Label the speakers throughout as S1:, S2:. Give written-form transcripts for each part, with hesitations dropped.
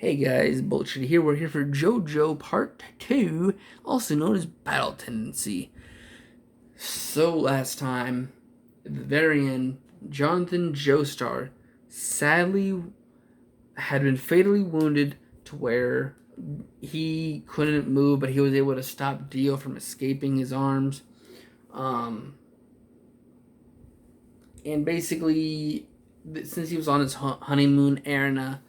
S1: Hey guys, Bullshit here. We're here for Jojo Part 2, also known as Battle Tendency. So last time, at the very end, Jonathan Joestar sadly had been fatally wounded to where he couldn't move, but he was able to stop Dio from escaping his arms. And basically, since he was on his honeymoon, Erna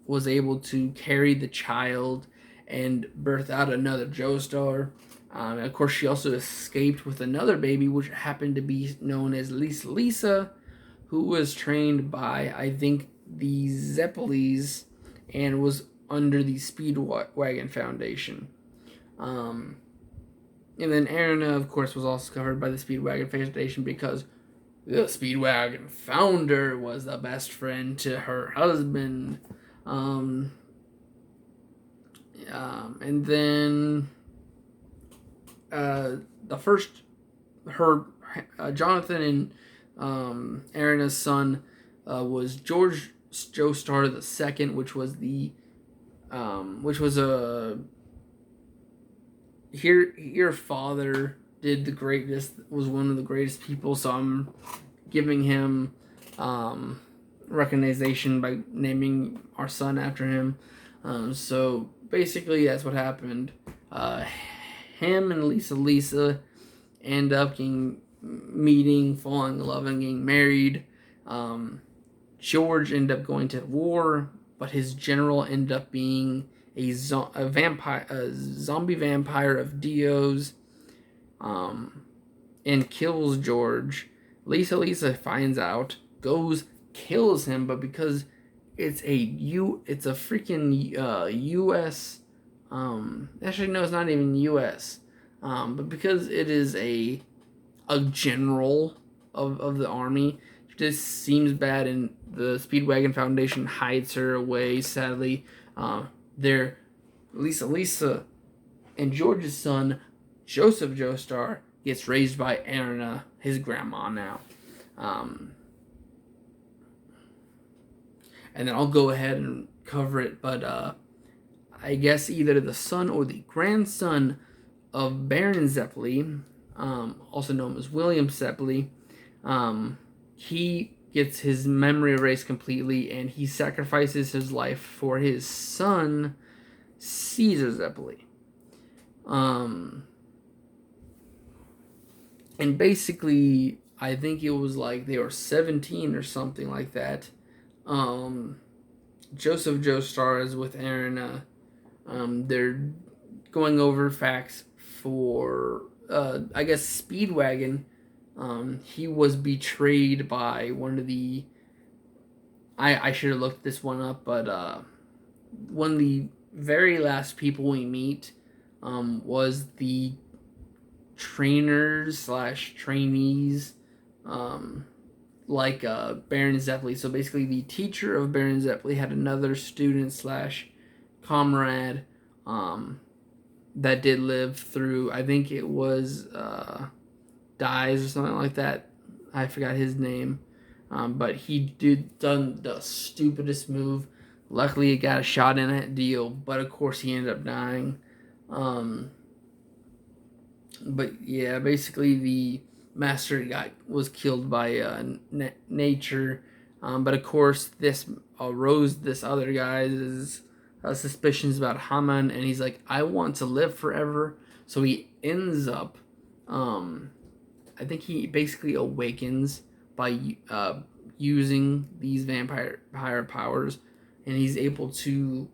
S1: was able to carry the child and birth out another Joestar. And of course, she also escaped with another baby, which happened to be known as Lisa, who was trained by, I think, the Zeppelis and was under the Speedwagon Foundation. Um, and then Erna, of course, was also covered by the Speedwagon Foundation because the Speedwagon founder was the best friend to her husband. And then the first, Jonathan and Erina's son was George Joestar II, which was a your father did the greatest, was one of the greatest people, so I'm giving him recognition by naming our son after him. So basically that's what happened. Him and Lisa end up meeting, falling in love, and getting married. George ended up going to war, but his general ended up being a zombie vampire of Dio's, and kills George. Lisa finds out, goes, kills him, but because it's a freaking U.S. Actually, no, it's not even U.S. But because it is a general of the army, it just seems bad, and the Speedwagon Foundation hides her away. Sadly, they're Lisa and George's son, Joseph Joestar, gets raised by Erna, his grandma now. And then I'll go ahead and cover it, but I guess either the son or the grandson of Baron Zeppeli, also known as William Zeppeli, he gets his memory erased completely, and he sacrifices his life for his son, Caesar Zeppeli. And basically, I think it was like they were 17 or something like that. Joseph Joestar is with Aaron. They're going over facts for, I guess, Speedwagon. He was betrayed by one of the. I should have looked this one up, but one of the very last people we meet was the trainers slash trainees, like Baron Zeppeli. So basically, the teacher of Baron Zeppeli had another student slash comrade that did live through. I think it was Dies or something like that. I forgot his name, but he done the stupidest move. Luckily, he got a shot in at Dio, but of course he ended up dying. But yeah, basically the master was killed by nature. But of course, this arose this other guy's suspicions about Haman, and he's like, I want to live forever. So he ends up, I think he basically awakens by using these vampire powers, and he's able to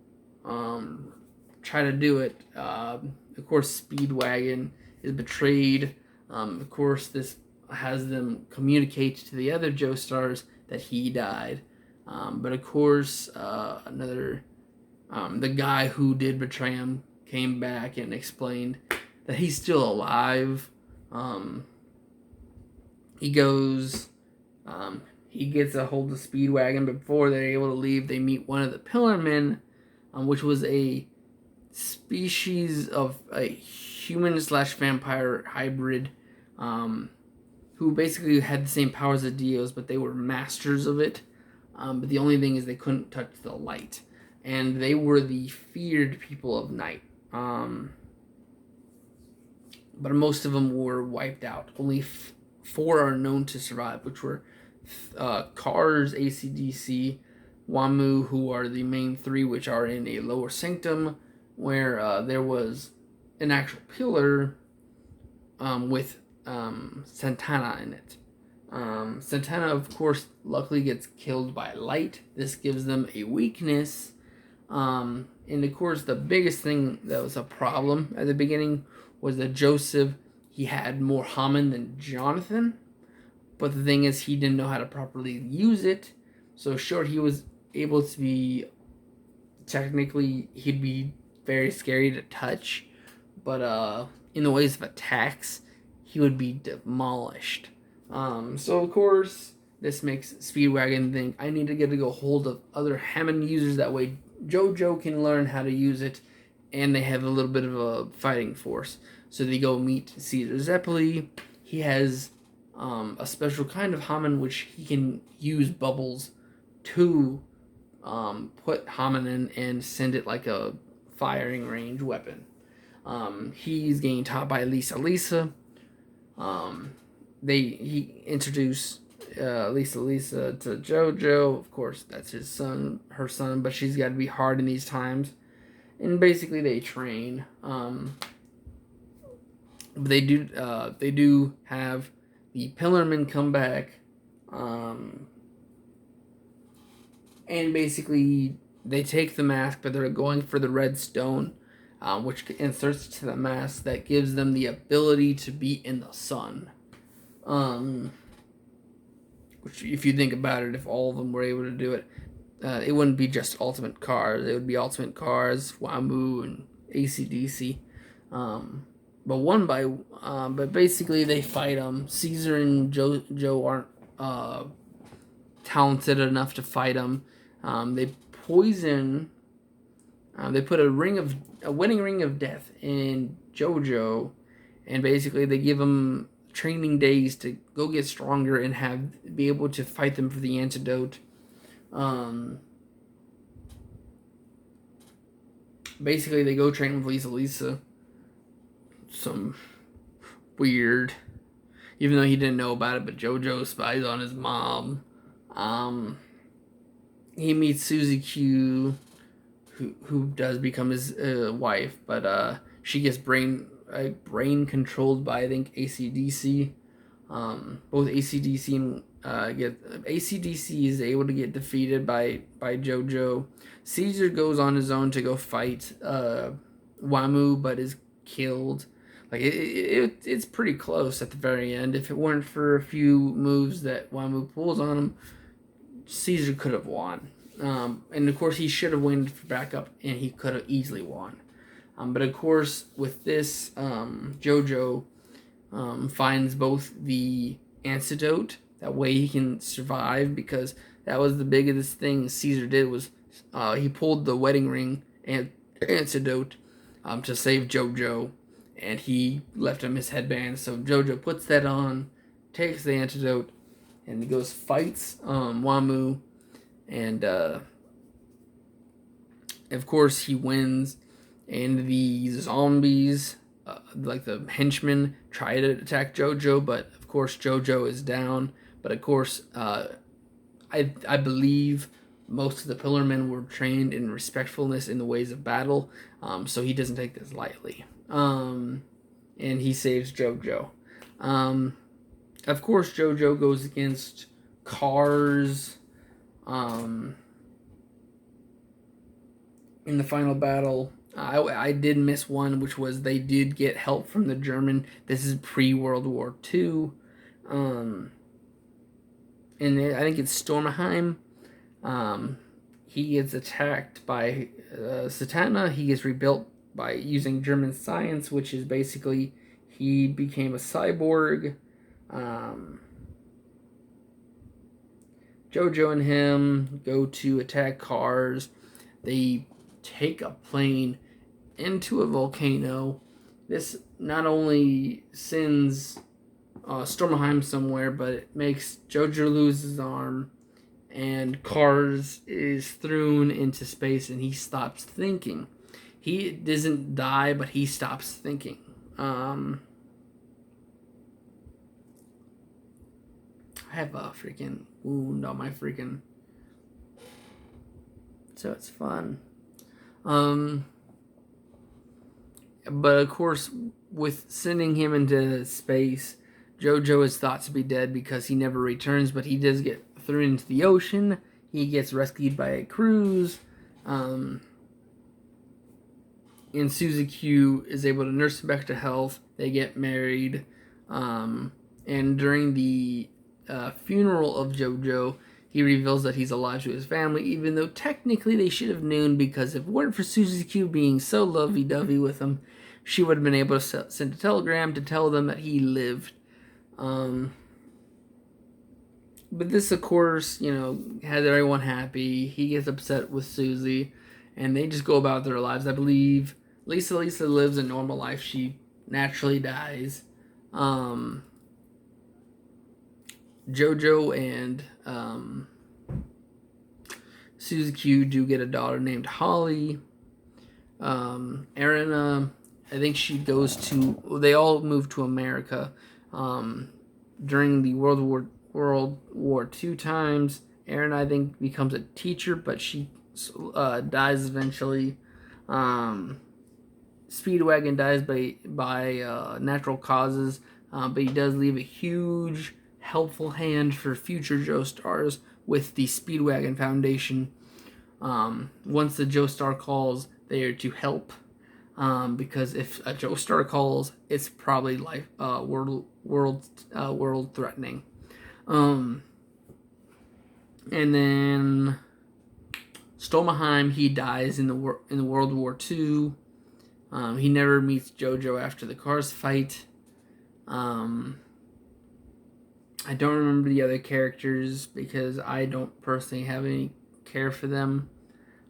S1: try to do it. Of course, Speedwagon is betrayed. Of course, this has them communicate to the other Joestars that he died. But of course, the guy who did betray him came back and explained that he's still alive. He goes, he gets a hold of Speedwagon. Before they're able to leave, they meet one of the Pillarmen, which was a species of a human slash vampire hybrid, who basically had the same powers as Dios, but they were masters of it. But the only thing is they couldn't touch the light. and they were the feared people of night. But most of them were wiped out. Only four are known to survive, which were Cars, ACDC, Wamu, who are the main three, which are in a lower sanctum where there was an actual pillar with Santana in it. Santana, of course, luckily gets killed by light. This gives them a weakness. And of course, the biggest thing that was a problem at the beginning was that Joseph, he had more Hammond than Jonathan. But the thing is, he didn't know how to properly use it. So sure, he was able to be, technically, he'd be very scary to touch. But in the ways of attacks, he would be demolished. So of course, this makes Speedwagon think, I need to get to go hold of other Hammond users, that way Jojo can learn how to use it, and they have a little bit of a fighting force. So they go meet Caesar Zeppeli. He has a special kind of Hammond which he can use bubbles to put Hammond in and send it like a firing range weapon. He's getting taught by Lisa. He introduced Lisa to Jojo. Of course, that's her son, but she's got to be hard in these times. And basically, they train. They do have the Pillarmen come back, and basically they take the mask, but they're going for the red stone, which inserts to the mask that gives them the ability to be in the sun. Which, if you think about it, if all of them were able to do it, it wouldn't be just Ultimate Cars. It would be Ultimate Cars, Wamu, and ACDC. But basically they fight them. Caesar and Joe aren't talented enough to fight them. They poison. They put a wedding ring of death in Jojo, and basically they give him training days to go get stronger and be able to fight them for the antidote. Basically they go train with Lisa. Some weird, even though he didn't know about it, but Jojo spies on his mom. He meets Susie Q, who does become his wife, but she gets brain controlled by, I think, ACDC. Both ACDC and ACDC is able to get defeated by Jojo. Caesar goes on his own to go fight Wamu, but is killed. Like it's pretty close at the very end. If it weren't for a few moves that Wamu pulls on him, Caesar could have won. And of course, he should have waited for backup, and he could have easily won. But of course, with this, Jojo finds both the antidote. That way he can survive, because that was the biggest thing Caesar did, was he pulled the wedding ring and antidote to save Jojo, and he left him his headband. So Jojo puts that on, takes the antidote, and he goes fights Wamu, and of course he wins. And the zombies, like the henchmen, try to attack Jojo, but of course Jojo is down. But of course, I believe most of the Pillarmen were trained in respectfulness in the ways of battle, so he doesn't take this lightly. And he saves Jojo. Of course, Jojo goes against Cars in the final battle. I did miss one, which was they did get help from the German. This is pre-World War II. And I think it's Stormheim. He gets attacked by Satana. He gets rebuilt by using German science, which is basically he became a cyborg. Jojo and him go to attack Cars. They take a plane into a volcano. This not only sends Stormheim somewhere, but it makes Jojo lose his arm, and Cars is thrown into space, and he stops thinking. He doesn't die, but he stops thinking. I have a freaking wound on my freaking, so it's fun. But of course, with sending him into space, Jojo is thought to be dead because he never returns, but he does get thrown into the ocean. He gets rescued by a cruise. And Suzy Q is able to nurse him back to health. They get married. And during the funeral of Jojo, he reveals that he's alive to his family, even though technically they should have known, because if it weren't for Suzy Q being so lovey-dovey with him, she would have been able to send a telegram to tell them that he lived. But this, of course, has everyone happy. He gets upset with Suzy, and they just go about their lives. I believe Lisa lives a normal life. She naturally dies. Jojo and Suzy Q do get a daughter named Holly. Erina, I think she goes to. They all move to America during the World War II times. Erina, I think, becomes a teacher, but she dies eventually. Speedwagon dies by natural causes, but he does leave a huge helpful hand for future Joestars with the Speedwagon Foundation. Once the Joestar calls, they are to help, because if a Joestar calls, it's probably world threatening. And then Stroheim, he dies in the World War II. He never meets Jojo after the Cars fight. I don't remember the other characters because I don't personally have any care for them.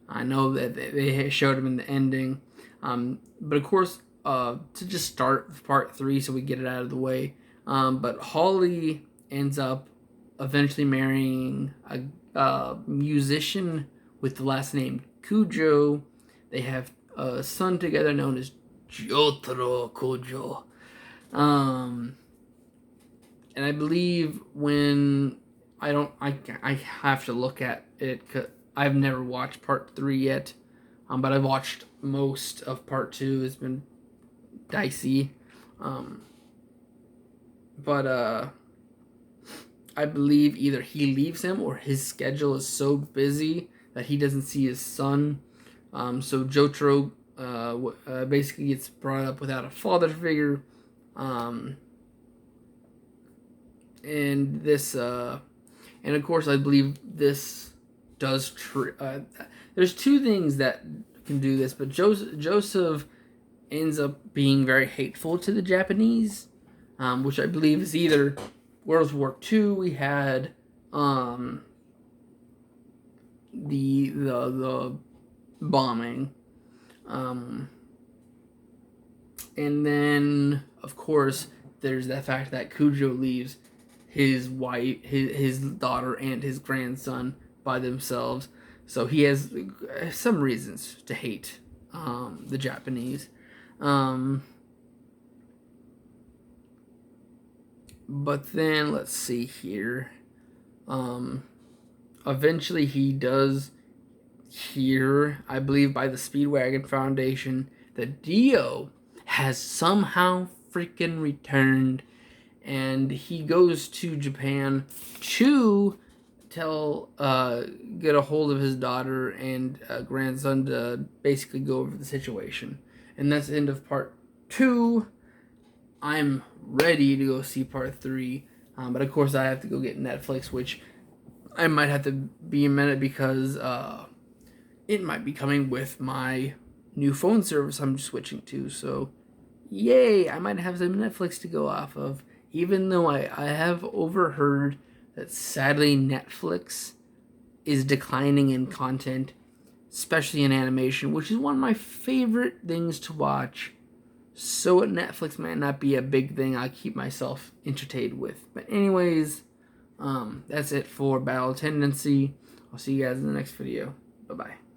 S1: I know that they showed them in the ending. But of course, to just start with part 3 so we get it out of the way. But Holly ends up eventually marrying a musician with the last name Kujo. They have a son together known as Jotaro Kujo. And I believe when I have to look at it because I've never watched part 3 yet, but I've watched most of part 2. It's been dicey, but I believe either he leaves him or his schedule is so busy that he doesn't see his son. So Jotaro basically gets brought up without a father figure. And this, and of course, I believe this does. There's two things that can do this, but Joseph ends up being very hateful to the Japanese, which I believe is either World War II. We had the bombing, and then of course there's that fact that Kujo leaves his wife, his daughter, and his grandson by themselves. So he has some reasons to hate the Japanese. But then let's see here. Eventually he does hear, I believe by the Speedwagon Foundation, that Dio has somehow freaking returned, and he goes to Japan to get a hold of his daughter and grandson to basically go over the situation. And that's the end of part 2. I'm ready to go see part 3, but of course I have to go get Netflix, which I might have to be a minute because it might be coming with my new phone service I'm switching to. So yay, I might have some Netflix to go off of, even though I have overheard that sadly Netflix is declining in content, especially in animation, which is one of my favorite things to watch. So Netflix might not be a big thing I keep myself entertained with. But anyways, That's it for Battle Tendency. I'll see you guys in the next video. Bye bye.